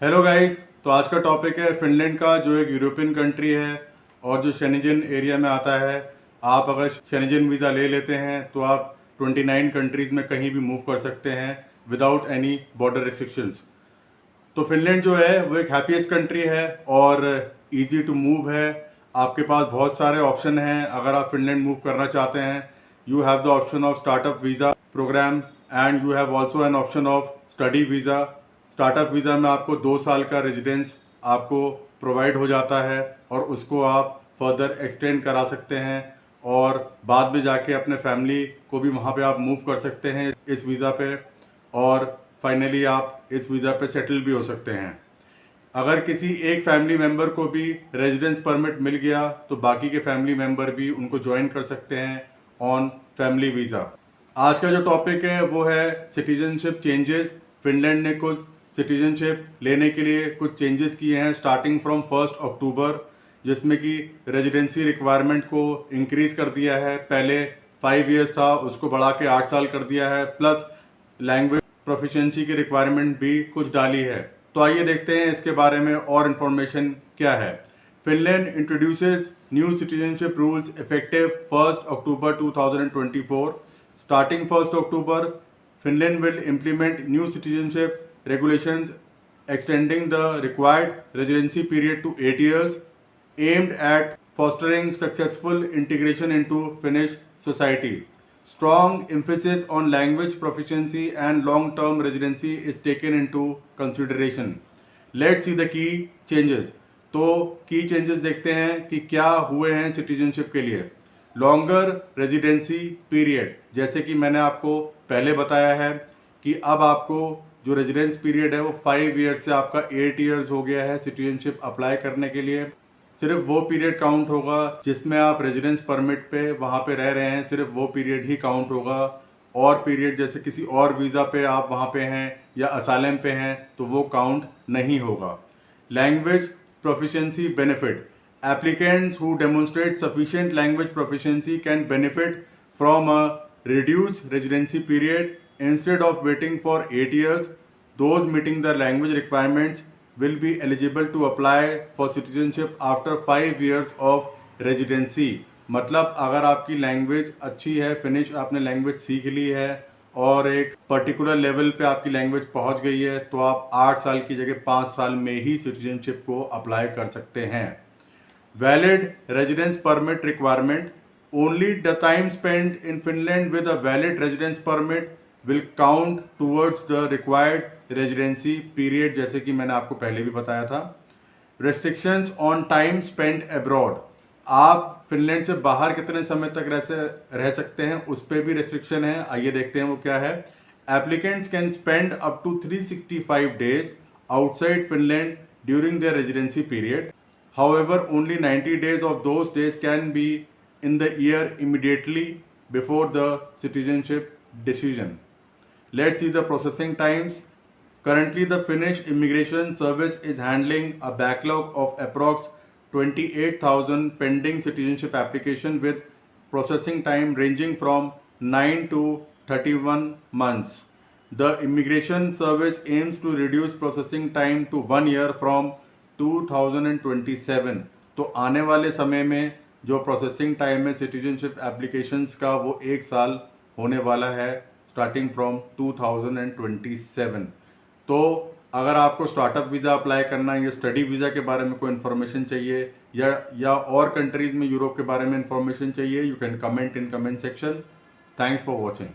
Hello guys. तो आज का टॉपिक है फिनलैंड का, जो एक यूरोपियन कंट्री है और जो शेनिजन एरिया में आता है। आप अगर शेनिजन वीज़ा ले लेते हैं तो आप 29 कंट्रीज़ में कहीं भी मूव कर सकते हैं विदाउट एनी बॉर्डर रिस्ट्रिक्शंस। तो फिनलैंड जो है वो एक हैप्पीएस्ट कंट्री है और इजी टू मूव है। आपके पास बहुत सारे ऑप्शन हैं। अगर आप फिनलैंड मूव करना चाहते हैं, you have the option of startup visa programme and you have also an option of study visa. Startup visa में आपको 2 साल का रेजिडेंस आपको प्रोवाइड हो जाता है और उसको आप फर्दर एक्सटेंड करा सकते हैं और बाद में जाके अपने फैमिली को भी वहाँ पे आप मूव कर सकते हैं इस वीज़ा पे, और फाइनली आप इस वीज़ा पे सेटल भी हो सकते हैं। अगर किसी एक फैमिली मेंबर को भी रेजिडेंस परमिट मिल गया तो बाकी के फैमिली मेंबर भी उनको ज्वाइन कर सकते हैं ऑन फैमिली वीज़ा। आज का जो टॉपिक है वो है सिटीजनशिप चेंजेस। फिनलैंड ने कुछ सिटीजनशिप लेने के लिए कुछ चेंजेस किए हैं स्टार्टिंग फ्रॉम 1 अक्टूबर, जिसमें कि रेजिडेंसी रिक्वायरमेंट को इंक्रीज कर दिया है। पहले 5 इयर्स था, उसको बढ़ा के 8 साल कर दिया है, प्लस लैंग्वेज प्रोफिशिएंसी की रिक्वायरमेंट भी कुछ डाली है। तो आइए देखते हैं इसके बारे में और इन्फॉर्मेशन क्या है। Finland introduces new citizenship rules effective 1 October 2024। Starting 1st October, Finland will implement new citizenship regulations extending the required residency period to 8 years, aimed at fostering successful integration into Finnish society. Strong emphasis on language proficiency and long-term residency is taken into consideration. Let's see the key changes. तो की changes देखते हैं कि क्या हुए हैं citizenship के लिए। लॉन्गर रेजिडेंसी पीरियड, जैसे कि मैंने आपको पहले बताया है कि अब आपको जो रेजिडेंस पीरियड है वो 5 ईयर्स से आपका 8 ईयर्स हो गया है सिटीजनशिप अप्लाई करने के लिए। सिर्फ वो पीरियड काउंट होगा जिसमें आप रेजिडेंस परमिट पे वहाँ पे रह रहे हैं, सिर्फ वो पीरियड ही काउंट होगा। और पीरियड जैसे किसी और वीज़ा पे आप वहाँ पे हैं या असाइलम पे हैं तो वो काउंट नहीं होगा। Language proficiency benefit. Applicants who demonstrate sufficient language proficiency can benefit from a reduced residency period. Instead of waiting for 8 years, those meeting the language requirements will be eligible to apply for citizenship after 5 years of residency. मतलब अगर आपकी language अच्छी है, finish आपने language सीख ली है और एक पर्टिकुलर लेवल पे आपकी लैंग्वेज पहुंच गई है तो आप 8 साल की जगह 5 साल में ही सिटीजनशिप को अप्लाई कर सकते हैं। Valid residence permit requirement. Only the time spend in Finland with a valid residence permit will count towards the required residency period, जैसे कि मैंने आपको पहले भी बताया था। Restrictions on time spend abroad. आप फिनलैंड से बाहर कितने समय तक रह सकते हैं उस पर भी रेस्ट्रिक्शन है। आइए देखते हैं वो क्या है। Applicants can spend up to 365 days outside Finland during their residency period. However only 90 days of those days can be in the year immediately before the citizenship decision. Let's see the processing times. Currently, the Finnish Immigration Service is handling a backlog of approx 28,000 pending citizenship application with processing time ranging from 9 to 31 months. The Immigration Service aims to reduce processing time to 1 year from 2027. तो आने वाले समय में जो processing time है citizenship applications का वो 1 साल होने वाला है स्टार्टिंग फ्रॉम 2027। तो अगर आपको स्टार्टअप वीज़ा अप्लाई करना है या स्टडी वीज़ा के बारे में कोई इन्फॉर्मेशन चाहिए या और कंट्रीज़ में यूरोप के बारे में इन्फॉर्मेशन चाहिए, you can comment in comment section. Thanks for watching.